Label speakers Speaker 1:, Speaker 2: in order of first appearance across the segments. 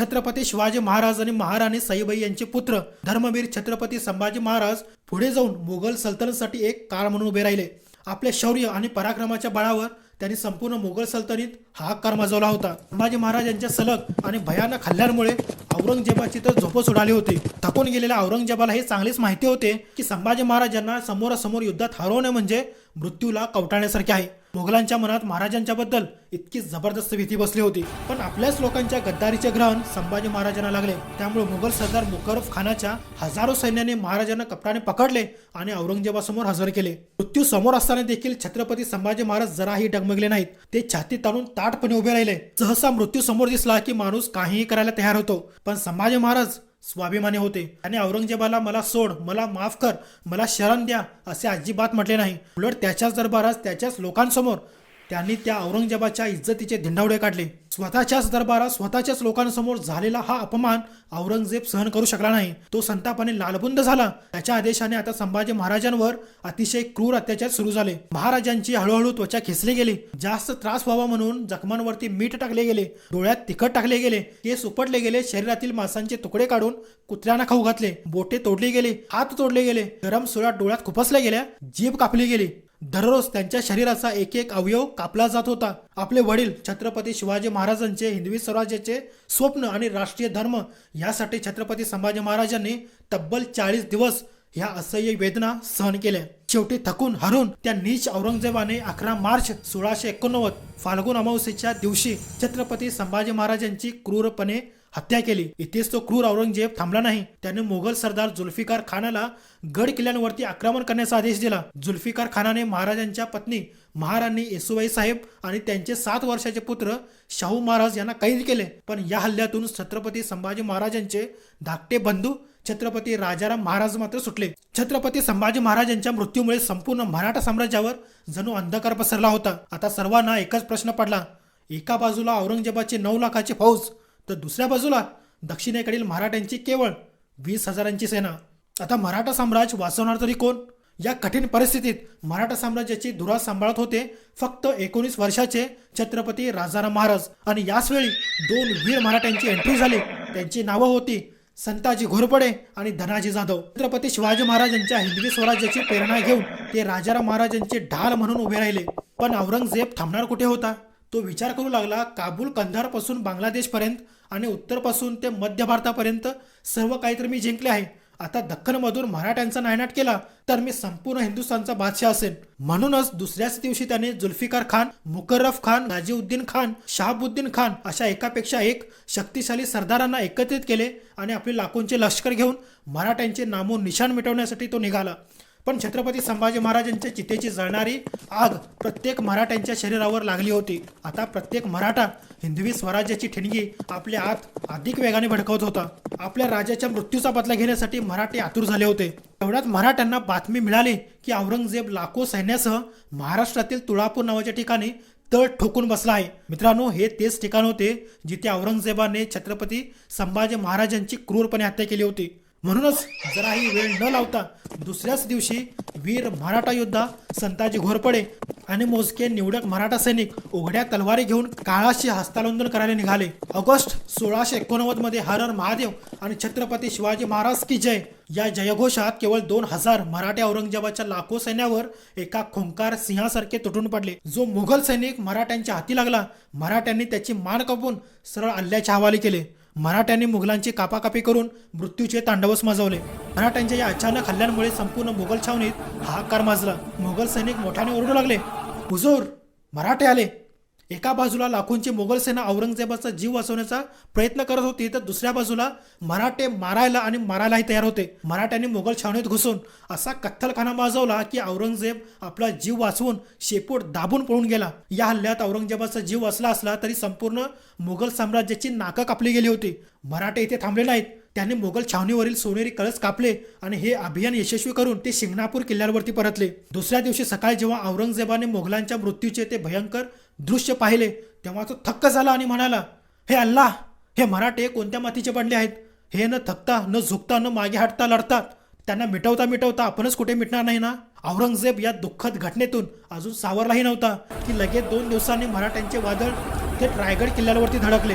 Speaker 1: छत्रपती शिवाजी महाराज आणि महाराणी सईबाई यांचे पुत्र धर्मवीर छत्रपती संभाजी महाराज पुढे जाऊन मोगल सल्तनतसाठी एक काळ म्हणून उभे राहिले. आपल्या शौर्य आणि पराक्रमाच्या बळावर त्यांनी संपूर्ण मोगल सल्तनतीत हाहाकार माजवला होता. संभाजी महाराज यांच्या सलग आणि भयानक हल्ल्यांमुळे औरंगजेबाची तर झोपच उडाली होती. थकून गेलेल्या औरंगजेबाला हे चांगलेच माहिती होते की संभाजी महाराजांना समोरासमोर युद्धात हरवणे म्हणजे मृत्यूला कवटाळण्यासारखे आहे. मोगलांच्या मनात महाराजांच्या बद्दल इतकी जबरदस्त भीती बसली होती. पण आपल्याच लोकांच्या गद्दारीचे ग्रहण संभाजी महाराजांना लागले. त्यामुळे मोगल सरदार मुकर्रफ खानाच्या हजारो सैन्याने महाराजांना कपटाने पकडले आणि औरंगजेबासमोर हजर केले. मृत्यू समोर असताना देखील छत्रपती संभाजी महाराज जराही डगमगले नाहीत. ते छाती ताणून ताठपणे उभे राहिले. सहसा मृत्यू समोर दिसला की माणूस काहीही करायला तयार होतो, पण संभाजी महाराज स्वाभिमानी होते. त्याने औरंगजेबाला मला सोड, मला माफ कर, मला शरण द्या असे अजिबात म्हटले नाही. उलट त्याच्याच दरबारात त्याच्याच लोकांसमोर त्यांनी त्या औरंगजेबाच्या इज्जतीचे धिंडावडे काढले. स्वतःच्याच दरबारात स्वतःच्याच लोकांसमोर झालेला हा अपमान औरंगजेब सहन करू शकला नाही. तो संतापाने लालबुंद झाला. त्याच्या आदेशाने आता संभाजी महाराजांवर अतिशय क्रूर अत्याचार सुरू झाले. महाराजांची हळूहळू त्वचा खेचली गेली. जास्त त्रास व्हावा म्हणून जखमांवरती मीठ टाकले गेले, डोळ्यात तिखट टाकले गेले, केस उपटले गेले, शरीरातील मांसांचे तुकडे काढून कुत्र्यांना खाऊ घातले, बोटे तोडली गेली, हात तोडले गेले, गरम सुळा डोळ्यात खुपसल्या गेल्या, जीभ कापली गेली. दररोज त्यांच्या शरीराचा एक एक अवयव कापला जात होता. आपले वडील छत्रपती शिवाजी महाराजांचे हिंदवी स्वराज्याचे स्वप्न आणि राष्ट्रीय धर्म यासाठी छत्रपती संभाजी महाराजांनी तब्बल 40 दिवस ह्या असह्य वेदना सहन केल्या. शेवटी थकून हरून त्या नीच औरंगजेबाने 11 मार्च 1689 फाल्गुन अमावस्येच्या दिवशी छत्रपती संभाजी महाराजांची क्रूरपणे हत्या केली. इथेच तो क्रूर औरंगजेब थांबला नाही. त्याने मोगल सरदार जुल्फिकार खानाला गड किल्ल्यांवरती आक्रमण करण्याचा आदेश दिला. जुल्फिकार खानाने महाराजांच्या पत्नी महाराणी येसुबाई साहेब आणि त्यांचे 7 वर्षाचे पुत्र शाहू महाराज यांना कैद केले. पण या हल्ल्यातून छत्रपती संभाजी महाराजांचे धाकटे बंधू छत्रपती राजाराम महाराज मात्र सुटले. छत्रपती संभाजी महाराजांच्या मृत्यूमुळे संपूर्ण मराठा साम्राज्यावर जणू अंधकार पसरला होता. आता सर्वांना एकच प्रश्न पडला. एका बाजूला औरंगजेबाची 9 लाखाची फौज, तर दुसऱ्या बाजूला दक्षिणेकडील मराठ्यांची केवळ 20,000ची सेना. आता मराठा साम्राज्य वाचवणार तरी कोण? या कठीण परिस्थितीत मराठा साम्राज्याची धुरा सांभाळत होते फक्त 19 वर्षाचे छत्रपती राजाराम महाराज. आणि याच वेळी 2 वीर मराठ्यांची एंट्री झाली. त्यांची नावं होती संताजी घोरपडे आणि धनाजी जाधव. छत्रपती शिवाजी महाराजांच्या हिंदवी स्वराज्याची प्रेरणा घेऊन ते राजाराम महाराजांचे ढाल म्हणून उभे राहिले. पण औरंगजेब थांबणार कुठे होता? तो विचार करू लागला. काबूल कंधारपासून बांगलादेशपर्यंत आणि उत्तरपासून ते मध्य भारतापर्यंत सर्व काहीतरी मी जिंकले आहे. आता दख्खनमधून मराठ्यांचा नायनाट केला तर मी संपूर्ण हिंदुस्थानचा बादशाह असेल. म्हणूनच दुसऱ्याच दिवशी त्याने जुल्फिकार खान, मुकर्रफ खान, नाजीउद्दीन खान, शहाबुद्दीन खान अशा एकापेक्षा एक शक्तिशाली सरदारांना एकत्रित केले आणि आपले लाखोंचे लष्कर घेऊन मराठ्यांचे नामो निशाण मिटवण्यासाठी तो निघाला. पण छत्रपती संभाजी महाराजांच्या चितेची जळणारी आग प्रत्येक मराठ्यांच्या शरीरावर लागली होती. आता प्रत्येक मराठा हिंदवी स्वराज्याची ठिणगी आपल्या आत अधिक वेगाने भडकवत होता. आपल्या राजाच्या मृत्यूचा बदला घेण्यासाठी मराठी आतुर झाले होते. तेवढ्यात मराठ्यांना बातमी मिळाली की औरंगजेब लाखो सैन्यासह महाराष्ट्रातील तुळापूर नावाच्या ठिकाणी तळ ठोकून बसला आहे. मित्रांनो, हे तेच ठिकाण होते जिथे औरंगजेबाने छत्रपती संभाजी महाराजांची क्रूरपणे हत्या केली होती. म्हणूनच जराही वेळ न लावता दुसऱ्याच दिवशी वीर मराठा योद्धा संताजी घोरपडे आणि मोजके निवडक मराठा सैनिक उघड्या तलवारी घेऊन काळाशी हस्तांदोलन करायला निघाले. ऑगस्ट 1689 मध्ये हर हर महादेव आणि छत्रपती शिवाजी महाराज की जय या जयघोषात केवळ 2,000 मराठे औरंगजेबाच्या लाखो सैन्यावर एका खुंकार सिंहासारखे तुटून पडले. जो मुघल सैनिक मराठ्यांच्या हाती लागला, मराठ्यांनी त्याची मान कापून सरळ अल्ल्याच्या हवाली केले. मराठ्यांनी मुघलांची कापाकापी करून मृत्यूचे तांडवच माजवले. मराठ्यांच्या या अचानक हल्ल्यांमुळे संपूर्ण मुघल छावणीत हाहाकार माजला. मुघल सैनिक मोठ्याने ओरडू लागले, हुजूर, मराठे आले. एका बाजूला लाखोंची मोगल सेना औरंगजेबाचा जीव वाचवण्याचा प्रयत्न करत होती, तर दुसऱ्या बाजूला मराठे मारायला आणि मारायलाही तयार होते. मराठ्यांनी मोगल छावणीत घुसून असा कत्तलखाना माजवला की औरंगजेब आपला जीव वाचवून शेपूट दाबून पळून गेला. या हल्ल्यात औरंगजेबाचा जीव वाचला असला तरी संपूर्ण मोगल साम्राज्याची नाकं कापली गेली होती. मराठे इथे थांबले नाहीत. त्यांनी मोगल छावणीवरील सोनेरी कळस कापले आणि हे अभियान यशस्वी करून ते शिंगणापूर किल्ल्यावरती परतले. दुसऱ्या दिवशी सकाळी जेव्हा औरंगजेबाने मोगलांच्या मृत्यूचे ते भयंकर दृश्य पाहिले तेव्हा तो थक्क झाला आणि म्हणाला, हे अल्लाह, हे मराठे कोणत्या मातीचे बनले आहेत? हे न थकता, न झुकता, न मागे हटता लढतात. त्यांना मिटवता मिटवता आपणच कुठे मिटणार नाही ना? औरंगजेब या दुःखद घटनेतून अजून सावरलाही नव्हता की लगेच 2 दिवसांनी मराठ्यांचे वादळ थेट रायगड किल्ल्यावरती धडकले.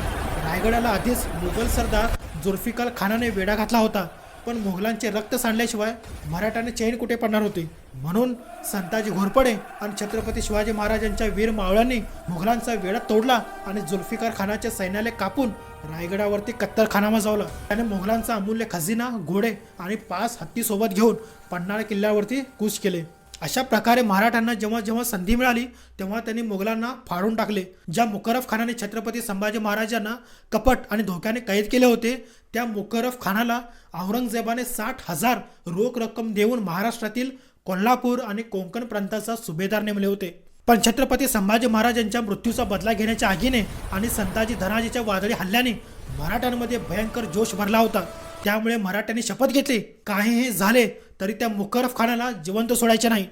Speaker 1: रायगडाला आधीच मुघल सरदार जुल्फिकार खानाने वेढा घातला होता, पण मुघलांचे रक्त सांडल्याशिवाय मराठ्याने चैन कुठे पडणार होते. म्हणून संताजी घोरपडे आणि छत्रपती शिवाजी महाराजांच्या वीर मावळ्यांनी मुघलांचा वेढा तोडला आणि जुल्फिकार खानाच्या सैन्याला कापून रायगडावरती कत्तलखाना मजवला. त्याने मुघलांचा अमूल्य खजिना, घोडे आणि 5 हत्ती सोबत घेऊन पन्हाळा किल्ल्यावरती कूच केले. अशा प्रकारे मराठ्यांना जेव्हा जेव्हा संधी मिळाली तेव्हा त्यांनी मुघलांना फाडून टाकले. ज्या मुकरफ खानाने छत्रपती संभाजी महाराजांना कपट आणि धोक्याने कैद केले होते, त्या मुकरफ खानाला औरंगजेबाने 60,000 रोख रक्कम देऊन महाराष्ट्रातील कोल्हापूर आणि कोकण प्रांताचा सुभेदार नेमले होते. पण छत्रपती संभाजी महाराजांच्या मृत्यूचा बदला घेण्याच्या आगीने आणि संताजी धनाजीच्या वादळी हल्ल्याने मराठ्यांमध्ये भयंकर जोश भरला होता. त्यामुळे मराठ्यांनी शपथ घेतली, काहीही झाले तरी त्या मुकरफ खानाला जिवंत सोडायचे नाही.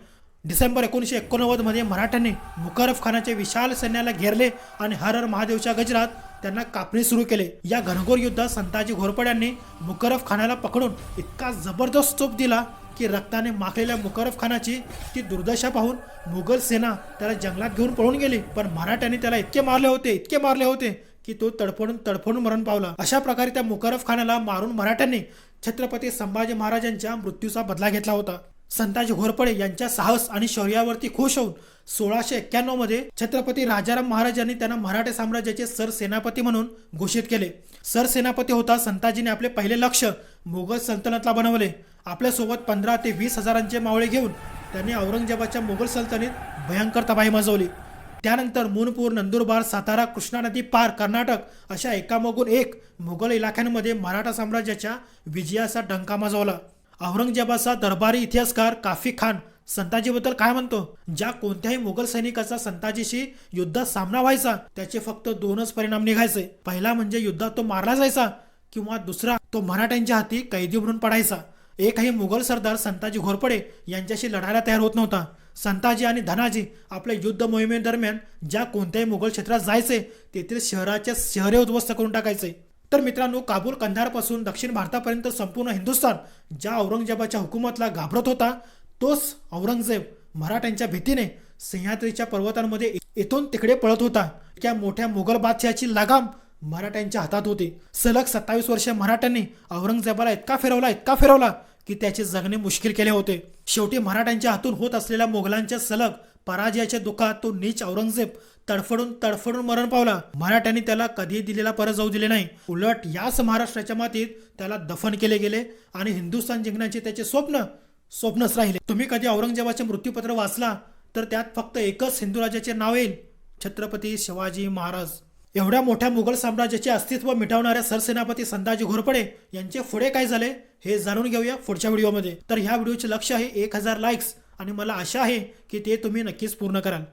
Speaker 1: डिसेंबर 1989 मध्ये मराठ्यांनी मुकरफ खानाच्या विशाल सैन्याला घेरले आणि हर हर महादेवच्या गजरात त्यांना कापणी सुरू केले. या घनघोर युद्धात संताजी घोरपड्यांनी मुकरफ खानाला पकडून इतका जबरदस्त चोप दिला की रक्ताने माखलेल्या मुकरफ खानाची ती दुर्दशा पाहून मुघल सेना त्याला जंगलात घेऊन पळून गेली. पण मराठ्यांनी त्याला इतके मारले होते की तो तडफडून मरण पावला. अशा प्रकारे त्या मुकरफ खानाला मारून मराठ्यांनी छत्रपती संभाजी महाराजांच्या मृत्यूचा बदला घेतला होता. संताजी घोरपडे यांच्या साहस आणि शौर्यावरती खुश होऊन 1691 मध्ये छत्रपती राजाराम महाराजांनी त्यांना मराठा साम्राज्याचे सरसेनापती म्हणून घोषित केले. सरसेनापती होता संताजीने आपले पहिले लक्ष मुघल सल्तनतला बनवले. आपल्यासोबत 15 ते 20 हजारांचे मावळे घेऊन त्यांनी औरंगजेबाच्या मुघल सल्तनतीत भयंकर तबाही माजवली. त्यानंतर मुनपूर, नंदुरबार, सातारा, कृष्णा नदी पार, कर्नाटक अशा एकामागून एक मुघल इलाख्यांमध्ये मराठा साम्राज्याच्या विजयाचा डंका माजवला. औरंगजेबाचा दरबारी इतिहासकार काफी खान संताजीबद्दल काय म्हणतो? ज्या कोणत्याही मुघल सैनिकाचा संताजीशी युद्धात सामना व्हायचा त्याचे फक्त 2च परिणाम निघायचे. पहिला म्हणजे युद्धात तो मारला जायचा किंवा दुसरा तो मराठ्यांच्या हाती कैदी म्हणून पडायचा. एकही मुघल सरदार संताजी घोरपडे यांच्याशी लढायला तयार होत नव्हता. संताजी आणि धनाजी आपल्या युद्ध मोहिमेदरम्यान ज्या कोणत्याही मुघल क्षेत्रात जायचे तेथील शहरे उद्ध्वस्त करून टाकायचे. तर मित्रांनो, काबूल कंधारपासून दक्षिण भारतापर्यंत संपूर्ण हिंदुस्थान ज्या औरंगजेबाच्या हुकुमतला घाबरत होता, तोच औरंगजेब मराठ्यांच्या भीतीने सह्याद्रीच्या पर्वतांमध्ये इथून तिकडे पळत होता. त्या मोठ्या मुघल बादशाहाची लगाम मराठ्यांच्या हातात होती. सलग 27 वर्ष मराठ्यांनी औरंगजेबाला इतका फिरवला की त्याचे जगणे मुश्किल केले होते. शेवटी मराठ्यांच्या हातून होत असलेल्या मुघलांच्या सलग पराजयाच्या दुःखात तो नीच औरंगजेब तडफडून मरण पावला. मराठ्यांनी त्याला कधीही दिलेला परत जाऊ दिले नाही. उलट याच महाराष्ट्राच्या मातीत त्याला दफन केले गेले आणि हिंदुस्थान जिंकण्याचे त्याचे स्वप्नच राहिले. तुम्ही कधी औरंगजेबाचे मृत्यूपत्र वाचला तर त्यात फक्त एकच हिंदू राजाचे नाव येईल, छत्रपती शिवाजी महाराज. एवढ्या मोठ्या मुघल साम्राज्याचे अस्तित्व मिटवणाऱ्या सरसेनापती संताजी घोरपडे यांचे पुढे काय झाले हे जाणून घेऊया पुढच्या व्हिडिओमध्ये. तर ह्या व्हिडिओचे लक्ष्य आहे 1000 लाईक्स आणि मला आशा आहे की ते तुम्ही नक्कीच पूर्ण कराल.